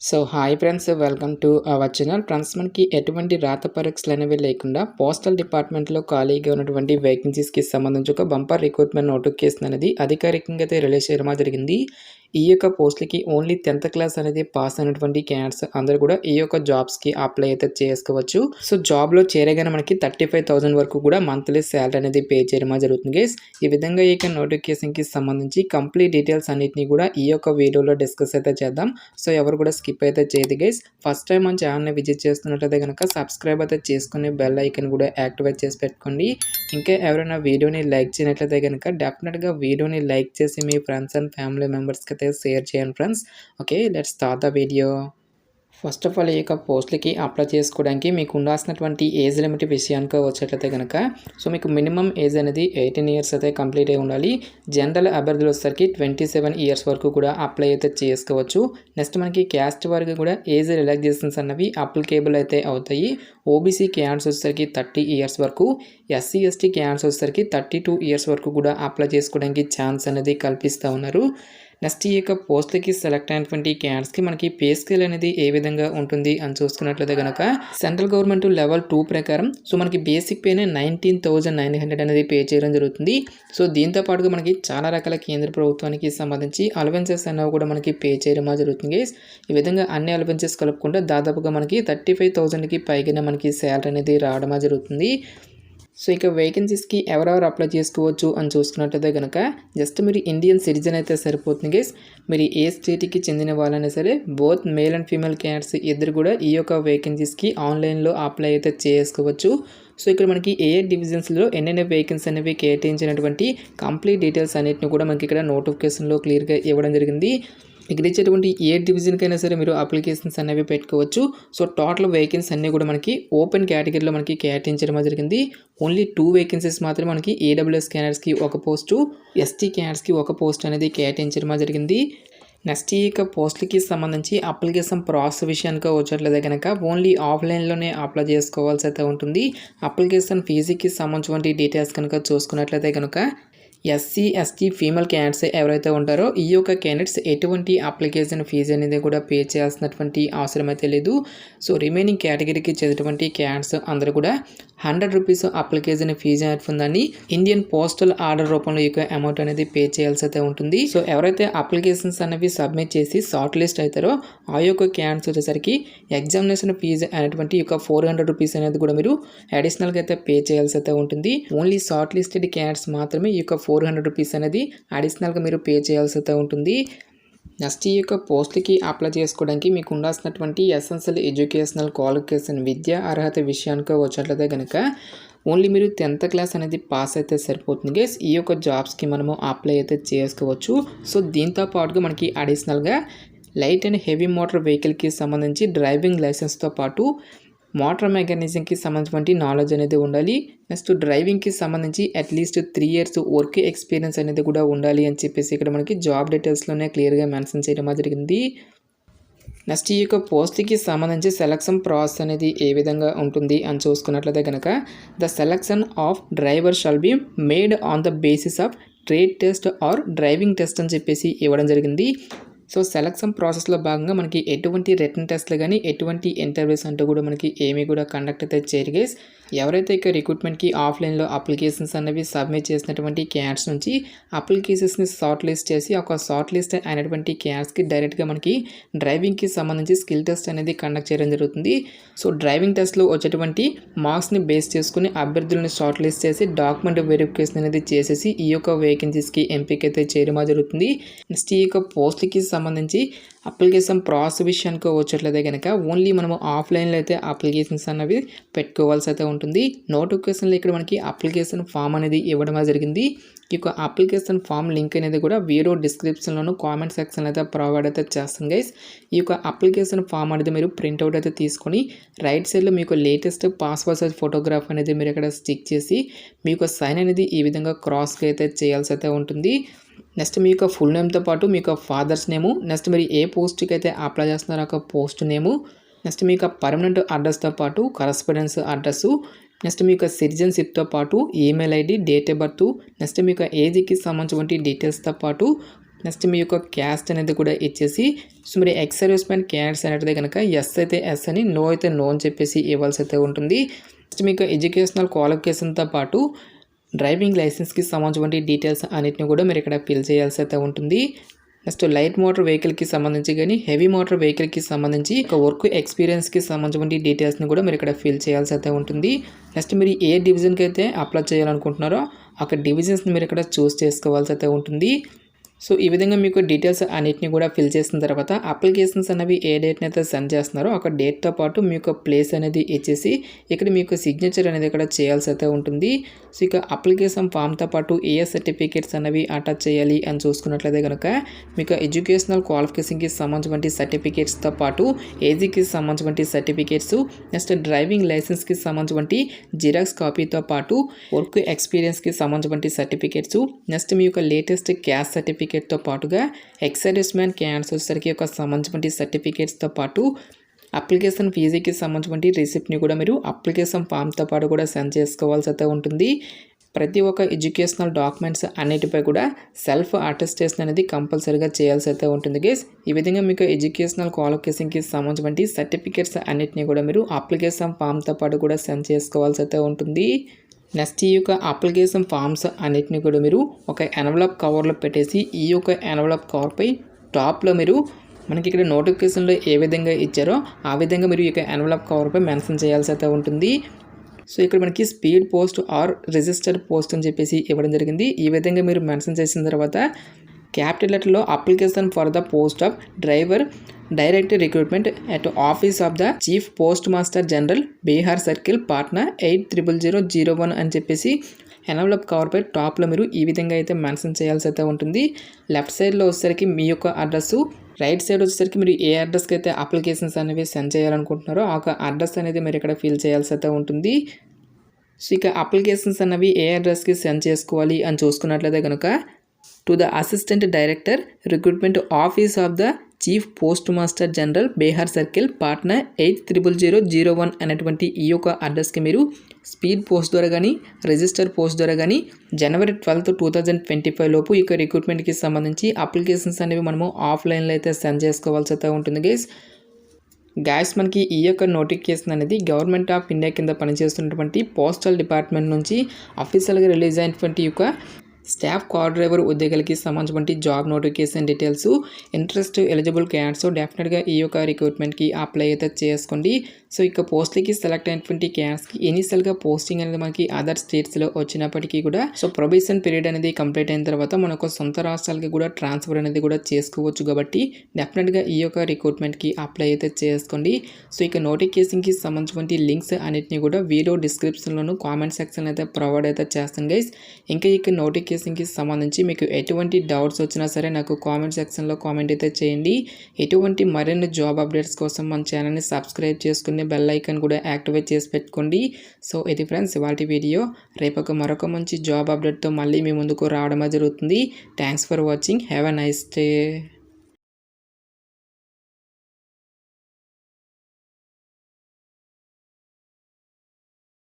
So hi friends, welcome to our channel. Friends, మనకి ఎటువంటి రాత పరీక్షలు అనేవి లేకుండా పోస్టల్ డిపార్ట్మెంట్లో ఖాళీగా ఉన్నటువంటి వేకెన్సీస్కి సంబంధించి ఒక బంపర్ రిక్రూట్మెంట్ నోటిఫికేషన్ అనేది అధికారికంగా అయితే రిలీజ్ చేయడం జరిగింది. ఈ యొక్క పోస్టులకి ఓన్లీ 10th క్లాస్ అనేది పాస్ అయినటువంటి క్యాండిడేట్స్ అందరూ కూడా ఈ యొక్క జాబ్స్కి అప్లై అయితే చేసుకోవచ్చు. సో జాబ్లో చేరగానే మనకి 35,000 వరకు కూడా మంత్లీ శాలరీ అనేది పే చేయడం జరుగుతుంది గైస్. ఈ విధంగా ఈ యొక్క నోటిఫికేషన్కి సంబంధించి కంప్లీట్ డీటెయిల్స్ అన్నిటిని కూడా ఈ యొక్క వీడియోలో డిస్కస్ అయితే చేద్దాం. సో ఎవరు కూడా స్కిప్ అయితే చేయదు గైస్. ఫస్ట్ టైం మన ఛానల్ని విజిట్ చేస్తున్నట్లయితే కనుక సబ్స్క్రైబ్ అయితే చేసుకుని బెల్ ఐకన్ కూడా యాక్టివేట్ చేసి పెట్టుకోండి. ఇంకా ఎవరైనా వీడియోని లైక్ చేయనట్లయితే కనుక డెఫినెట్గా వీడియోని లైక్ చేసి మీ ఫ్రెండ్స్ అండ్ ఫ్యామిలీ మెంబర్స్కి అయితే షేర్ చేయండి friends. Okay, let's start the video. First of all ఈ యొక్క పోస్టులకి అప్లై చేసుకోవడానికి మీకు ఉండాల్సినటువంటి ఏజ్ లిమిట్ విషయానికి వచ్చేట్లయితే కనుక సో మీకు మినిమం ఏజ్ అనేది 18 ఇయర్స్ అయితే కంప్లీట్ అయి ఉండాలి. జనరల్ అభ్యర్థులు వచ్చేసరికి 27 ఇయర్స్ వరకు కూడా అప్లై అయితే చేసుకోవచ్చు. నెక్స్ట్ మనకి క్యాస్ట్ వరకు కూడా ఏజ్ రిలాక్సేషన్స్ అన్నవి అప్లికేబుల్ అయితే అవుతాయి. ఓబీసీ క్యాండిడేట్స్ వచ్చేసరికి 30 ఇయర్స్ వరకు, ఎస్సీ ఎస్టీ క్యాండిడేట్స్ వచ్చేసరికి 32 ఇయర్స్ వరకు కూడా అప్లై చేసుకోవడానికి ఛాన్స్ అనేది కల్పిస్తూ ఉన్నారు. నెక్స్ట్ ఈ యొక్క పోస్టులకి సెలెక్ట్ అయినటువంటి క్యాండిడేట్స్కి మనకి పే స్కేల్ అనేది ఏ విధంగా ఉంటుంది అని చూసుకున్నట్లయితే కనుక సెంట్రల్ గవర్నమెంట్ లెవెల్ 2 ప్రకారం సో మనకి బేసిక్ పేనే 19,900 అనేది పే చేయడం జరుగుతుంది. సో దీంతో పాటుగా మనకి చాలా రకాల కేంద్ర ప్రభుత్వానికి సంబంధించి అలవెన్సెస్ అనేవి కూడా మనకి పే చేయడం జరుగుతుంది. ఈ విధంగా అన్ని అలవెన్సెస్ కలుపుకుంటే దాదాపుగా మనకి 35,000కి పైగానే మనకి శాలరీ అనేది రావడం జరుగుతుంది. సో ఇక వేకెన్సీస్కి ఎవరెవరు అప్లై చేసుకోవచ్చు అని చూసుకున్నట్లయితే కనుక జస్ట్ మీరు ఇండియన్ సిటిజన్ అయితే సరిపోతుంది గైస్. మీరు ఏ స్టేట్కి చెందిన వాళ్ళైనా సరే both male and female candidates ఇద్దరు కూడా ఈ యొక్క వేకెన్సీస్కి ఆన్లైన్లో అప్లై అయితే చేసుకోవచ్చు. సో ఇక్కడ మనకి ఏ డివిజన్స్లో ఎన్నెన్ని వేకెన్సీ అనేవి కేటాయించినటువంటి కంప్లీట్ డీటెయిల్స్ అన్నిటిని కూడా మనకి ఇక్కడ నోటిఫికేషన్లో క్లియర్గా ఇవ్వడం జరిగింది. ఇక్కడ ఇచ్చేటువంటి ఏ డివిజన్కైనా సరే మీరు అప్లికేషన్స్ అనేవి పెట్టుకోవచ్చు. సో టోటల్ వేకెన్సీ అన్నీ కూడా మనకి ఓపెన్ కేటగిరీలో మనకి కేటాయించడం జరిగింది. ఓన్లీ 2 వేకెన్సీస్ మాత్రమే మనకి ఏడబ్ల్యూఎస్ క్యాండిడేట్స్కి ఒక పోస్టు, ఎస్టీ క్యాండిడేట్స్కి ఒక పోస్ట్ అనేది కేటాయించడం జరిగింది. నెక్స్ట్ ఈ యొక్క పోస్టులకి సంబంధించి అప్లికేషన్ ప్రాసెస్ విషయానికి వచ్చేట్లయితే కనుక ఓన్లీ ఆఫ్లైన్లోనే అప్లై చేసుకోవాల్సి అయితే ఉంటుంది. అప్లికేషన్ ఫీజుకి సంబంధించిన డీటెయిల్స్ కనుక చూసుకున్నట్లయితే కనుక ఎస్సీ ఎస్టీ ఫీమేల్ క్యాండిడేట్స్ ఎవరైతే ఉంటారో ఈ యొక్క క్యాండిడేట్స్ ఎటువంటి అప్లికేషన్ ఫీజు అనేది కూడా పే చేయాల్సినటువంటి అవసరం అయితే లేదు. సో రిమైనింగ్ కేటగిరీకి చెందినటువంటి క్యాండిడేట్స్ అందరూ కూడా 100 రూపీస్ అప్లికేషన్ ఫీజు అనేది ఉందని ఇండియన్ పోస్టల్ ఆర్డర్ రూపంలో ఈ యొక్క అమౌంట్ అనేది పే చేయాల్సి అయితే ఉంటుంది. సో ఎవరైతే అప్లికేషన్స్ అనేవి సబ్మిట్ చేసి షార్ట్ లిస్ట్ అవుతారో ఆ యొక్క క్యాండిడేట్స్ వచ్చేసరికి ఎగ్జామినేషన్ ఫీజు అనేటువంటి యొక్క 400 రూపీస్ అనేది కూడా మీరు అడిషనల్గా అయితే పే చేయాల్సి అయితే ఉంటుంది. ఓన్లీ షార్ట్ లిస్టెడ్ క్యాండిడేట్స్ మాత్రమే ఈ యొక్క 400 రూపీస్ అనేది అడిషనల్గా మీరు పే చేయాల్సి అయితే ఉంటుంది. నెక్స్ట్ ఈ యొక్క పోస్టులకి అప్లై చేసుకోవడానికి మీకు ఉండాల్సినటువంటి ఎసెన్షియల్ ఎడ్యుకేషనల్ క్వాలిఫికేషన్ విద్యా అర్హత విషయానికి వచ్చినట్లయితే కనుక ఓన్లీ మీరు 10th క్లాస్ అనేది పాస్ అయితే సరిపోతుంది గైస్. ఈ యొక్క జాబ్స్కి మనము అప్లై అయితే చేసుకోవచ్చు. సో దీంతో పాటుగా మనకి అడిషనల్గా లైట్ అండ్ హెవీ మోటార్ వెహికల్కి సంబంధించి డ్రైవింగ్ లైసెన్స్తో పాటు మోటార్ మెకానిజంకి సంబంధించిన నాలెడ్జ్ అనేది ఉండాలి. నెక్స్ట్ డ్రైవింగ్కి సంబంధించి అట్లీస్ట్ 3 ఇయర్స్ వర్క్ ఎక్స్పీరియన్స్ అనేది కూడా ఉండాలి అని చెప్పేసి ఇక్కడ మనకి జాబ్ డీటెయిల్స్లోనే క్లియర్గా మెన్షన్ చేయడం జరిగింది. నెక్స్ట్ ఈ యొక్క పోస్ట్కి సంబంధించి సెలక్షన్ ప్రాసెస్ అనేది ఏ విధంగా ఉంటుంది అని చూసుకున్నట్లయితే కనుక the selection of driver shall be made on the basis of trade test or driving test అని చెప్పేసి ఇవ్వడం జరిగింది. సో సెలక్షన్ ప్రాసెస్లో భాగంగా మనకి ఎటువంటి రిటర్న్ టెస్ట్లు కానీ ఎటువంటి ఇంటర్వ్యూస్ అంటూ కూడా మనకి ఏమీ కూడా కండక్ట్ అయితే చేయరు గైస్. ఎవరైతే ఇక రిక్రూట్మెంట్కి ఆఫ్లైన్లో అప్లికేషన్స్ అనేవి సబ్మిట్ చేసినటువంటి క్యాండిడేట్స్ నుంచి అప్లికేషన్స్ని షార్ట్ లిస్ట్ చేసి ఒక షార్ట్ లిస్ట్ అయినటువంటి క్యాండిడేట్స్కి డైరెక్ట్గా మనకి డ్రైవింగ్కి సంబంధించి స్కిల్ టెస్ట్ అనేది కండక్ట్ చేయడం జరుగుతుంది. సో డ్రైవింగ్ టెస్ట్లో వచ్చేటువంటి మార్క్స్ని బేస్ చేసుకుని అభ్యర్థులను షార్ట్ లిస్ట్ చేసి డాక్యుమెంట్ వెరిఫికేషన్ అనేది చేసేసి ఈ యొక్క వేకెన్సీస్కి ఎంపిక అయితే చేయడం జరుగుతుంది. నెక్స్ట్ ఈ యొక్క పోస్ట్కి సంబంధించి అప్లికేషన్ ప్రాసెస్ విషయానికి వచ్చేట్లయితే కనుక ఓన్లీ మనము ఆఫ్లైన్లో అయితే అప్లికేషన్స్ అనేవి పెట్టుకోవాల్సి అయితే ఉంటుంది. నోటిఫికేషన్లో ఇక్కడ మనకి అప్లికేషన్ ఫామ్ అనేది ఇవ్వడం జరిగింది. ఈ యొక్క అప్లికేషన్ ఫామ్ లింక్ అనేది కూడా వీడియో డిస్క్రిప్షన్లోను కామెంట్ సెక్షన్లో అయితే ప్రొవైడ్ అయితే చేస్తాం గైస్. ఈ యొక్క అప్లికేషన్ ఫామ్ అనేది మీరు ప్రింట్అవుట్ అయితే తీసుకొని రైట్ సైడ్లో మీకు లేటెస్ట్ పాస్పోర్ట్ సైజ్ ఫోటోగ్రాఫ్ అనేది మీరు ఇక్కడ స్టిక్ చేసి మీకు సైన్ అనేది ఈ విధంగా క్రాస్గా అయితే చేయాల్సి అయితే ఉంటుంది. నెక్స్ట్ మీ యొక్క ఫుల్ నేమ్తో పాటు మీ యొక్క ఫాదర్స్ నేము, నెక్స్ట్ మీరు ఏ పోస్ట్కి అయితే అప్లై చేస్తున్నారో ఒక పోస్ట్ నేము, నెక్స్ట్ మీ యొక్క పర్మనెంట్ అడ్రస్తో పాటు కరస్పాండెన్స్ అడ్రస్సు, నెక్స్ట్ మీ యొక్క సిటిజన్షిప్తో పాటు email ID, date of birth, next మీ యొక్క ఏజ్కి సంబంధించిన డీటెయిల్స్తో పాటు నెక్స్ట్ మీ యొక్క క్యాస్ట్ అనేది కూడా ఇచ్చేసి సో మరి ఎక్స్ సర్వీస్ మ్యాన్ క్యాండిడేట్స్ అనేది కనుక ఎస్ అయితే ఎస్ అని, నో అయితే నో అని చెప్పేసి ఇవ్వాల్సి అయితే ఉంటుంది. నెక్స్ట్ మీకు ఎడ్యుకేషనల్ క్వాలిఫికేషన్తో పాటు డ్రైవింగ్ లైసెన్స్కి సంబంధించిన డీటెయిల్స్ అన్నిటిని కూడా మీరు ఇక్కడ ఫిల్ చేయాల్సి అయితే ఉంటుంది. నెక్స్ట్ లైట్ మోటార్ వెహికల్కి సంబంధించి కానీ హెవీ మోటార్ వెహికల్కి సంబంధించి ఒక వర్క్ ఎక్స్పీరియన్స్కి సంబంధించిన డీటెయిల్స్ని కూడా మీరు ఇక్కడ ఫిల్ చేయాల్సి అయితే ఉంటుంది. నెక్స్ట్ మీరు ఏ డివిజన్కి అయితే అప్లై చేయాలనుకుంటున్నారో అక్కడ డివిజన్స్ని మీరు ఇక్కడ చూస్ చేసుకోవాల్సి అయితే ఉంటుంది. సో ఈ విధంగా మీకు డీటెయిల్స్ అన్నిటిని కూడా ఫిల్ చేసిన తర్వాత అప్లికేషన్స్ అనేవి ఏ డేట్ని అయితే సెండ్ చేస్తున్నారో ఒక డేట్తో పాటు మీ యొక్క ప్లేస్ అనేది ఇచ్చేసి ఇక్కడ మీకు సిగ్నేచర్ అనేది ఇక్కడ చేయాల్సి అయితే ఉంటుంది. సో ఇక అప్లికేషన్ ఫామ్తో పాటు ఏ సర్టిఫికేట్స్ అనేవి అటాచ్ చేయాలి అని చూసుకున్నట్లయితే కనుక మీకు ఎడ్యుకేషనల్ క్వాలిఫికేషన్కి సంబంధించిన సర్టిఫికేట్స్తో పాటు ఏజీకి సంబంధించిన సర్టిఫికేట్స్, నెక్స్ట్ డ్రైవింగ్ లైసెన్స్కి సంబంధించిన జిరాక్స్ కాపీతో పాటు వర్క్ ఎక్స్పీరియన్స్కి సంబంధించిన సర్టిఫికేట్స్, నెక్స్ట్ మీ యొక్క లేటెస్ట్ క్యాస్ట్ సర్టిఫికేట్తో పాటుగా ఎక్స్ సర్వీస్ మ్యాన్ క్యాండిడేట్స్ వచ్చేసరికి ఒక సంబంధించిన సర్టిఫికేట్స్తో పాటు అప్లికేషన్ ఫీజుకి సంబంధించిన రిసిప్ట్ని కూడా మీరు అప్లికేషన్ ఫామ్తో పాటు కూడా సెండ్ చేసుకోవాల్సి అయితే ఉంటుంది. ప్రతి ఒక్క ఎడ్యుకేషనల్ డాక్యుమెంట్స్ అన్నిటిపై కూడా సెల్ఫ్ అటెస్టేషన్ అనేది కంపల్సరీగా చేయాల్సి అయితే ఉంటుంది గైస్. ఈ విధంగా మీకు ఎడ్యుకేషనల్ క్వాలిఫికేషన్కి సంబంధించిన సర్టిఫికేట్స్ అన్నిటిని కూడా మీరు అప్లికేషన్ ఫామ్తో పాటు కూడా సెండ్ చేసుకోవాల్సి అయితే ఉంటుంది. నెక్స్ట్ ఈ యొక్క అప్లికేషన్ ఫామ్స్ అన్నిటిని కూడా మీరు ఒక ఎన్వలప్ కవర్లో పెట్టేసి ఈ యొక్క ఎన్వలప్ కవర్పై టాప్లో మీరు మనకి ఇక్కడ నోటిఫికేషన్లో ఏ విధంగా ఇచ్చారో ఆ విధంగా మీరు ఈ యొక్క ఎన్వలప్ కవర్పై మెన్షన్ చేయాల్సి అయితే ఉంటుంది. సో ఇక్కడ మనకి speed post or registered post అని చెప్పేసి ఇవ్వడం జరిగింది. ఈ విధంగా మీరు మెన్షన్ చేసిన తర్వాత క్యాపిటల్ లెటర్లో application for the post of driver direct recruitment at office of the chief post master general Bihar circle Patna 800001 అని చెప్పేసి ఎన్వలప్ కవర్పై టాప్లో మీరు ఈ విధంగా అయితే మెన్షన్ చేయాల్సి అయితే ఉంటుంది. లెఫ్ట్ సైడ్లో వచ్చేసరికి మీ యొక్క అడ్రస్, రైట్ సైడ్ వచ్చేసరికి మీరు ఏ అడ్రస్కి అయితే అప్లికేషన్స్ అనేవి సెండ్ చేయాలనుకుంటున్నారో ఆ అడ్రస్ అనేది మీరు ఇక్కడ ఫిల్ చేయాల్సి అయితే ఉంటుంది. సో ఇక అప్లికేషన్స్ అనేవి ఏ అడ్రస్కి సెండ్ చేసుకోవాలి అని చూసుకున్నట్లయితే కనుక to the assistant director recruitment office of the chief post master general Bihar circle Patna 800001 అనేటువంటి ఈ యొక్క అడ్రస్కి మీరు స్పీడ్ పోస్ట్ ద్వారా కానీ రిజిస్టర్ పోస్ట్ ద్వారా కానీ January 12, 2025 లోపు ఈ యొక్క రిక్రూట్మెంట్కి సంబంధించి అప్లికేషన్స్ అనేవి మనము ఆఫ్లైన్లో అయితే సెండ్ చేసుకోవాల్సి అయితే ఉంటుంది గైస్. మనకి ఈ యొక్క నోటిఫికేషన్ అనేది గవర్నమెంట్ ఆఫ్ ఇండియా కింద పనిచేస్తున్నటువంటి పోస్టల్ డిపార్ట్మెంట్ నుంచి అఫీషియల్గా రిలీజ్ అయినటువంటి ఈ యొక్క స్టాఫ్ కార్ డ్రైవర్ ఉద్యోగాలకి సంబంధించిన job notification details. Interest eligible candidates డెఫినెట్గా ఈ యొక్క రిక్రూట్మెంట్కి అప్లై అయితే చేసుకోండి. సో ఇక పోస్ట్లకి సెలెక్ట్ అయినటువంటి క్యాండిడేట్స్కి ఇనిషియల్గా పోస్టింగ్ అనేది మనకి అదర్ స్టేట్స్లో వచ్చినప్పటికీ కూడా సో ప్రొబేషన్ పీరియడ్ అనేది కంప్లీట్ అయిన తర్వాత మనకు సొంత రాష్ట్రాలకి కూడా ట్రాన్స్ఫర్ అనేది కూడా చేసుకోవచ్చు కాబట్టి డెఫినెట్గా ఈ యొక్క రిక్రూట్మెంట్కి అప్లై అయితే చేసుకోండి. సో ఇక నోటిఫికేషన్కి సంబంధించిన లింక్స్ అన్నిటిని కూడా వీడియో డిస్క్రిప్షన్లోను కామెంట్ సెక్షన్ అయితే ప్రొవైడ్ అయితే చేస్తాను గైస్. ఇంకా ఇక నోటిఫికేషన్కి సంబంధించి మీకు ఎటువంటి డౌట్స్ వచ్చినా సరే నాకు కామెంట్ సెక్షన్లో కామెంట్ అయితే చేయండి. ఎటువంటి మరిన్ని జాబ్ అప్డేట్స్ కోసం మన ఛానల్ని సబ్స్క్రైబ్ చేసుకుని బెల్ ఐకాన్ కూడా యాక్టివేట్ చేసి పెట్టుకోండి. సో ఇది ఫ్రెండ్స్ ఇవాల్టి వీడియో. రేపు మరొక మంచి జాబ్ అప్డేట్తో మళ్ళీ మీ ముందుకు రావడం జరుగుతుంది. Thanks for watching. Have a nice day.